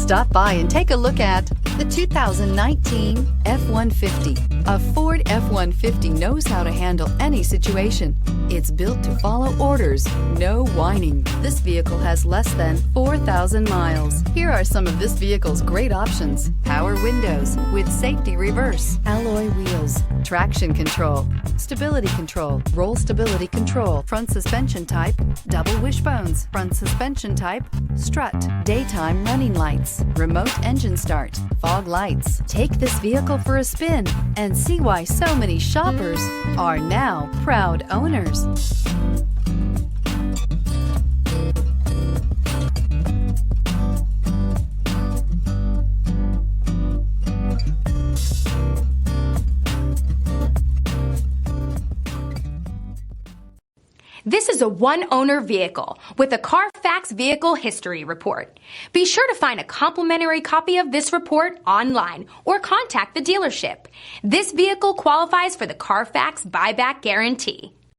Stop by and take a look at the 2019 F-150. A Ford F-150 knows how to handle any situation. It's built to follow orders, no whining. This vehicle has less than 4,000 miles. Here are some of this vehicle's great options: power windows with safety reverse, alloy wheels, traction control, stability control, roll stability control, front suspension type, double wishbones, front suspension type, strut, daytime running lights, remote engine start, fog lights. Take this vehicle for a spin and see why so many shoppers are now proud owners. This is a one-owner vehicle with a CARFAX Vehicle History Report. Be sure to find a complimentary copy of this report online or contact the dealership. This vehicle qualifies for the CARFAX Buyback Guarantee.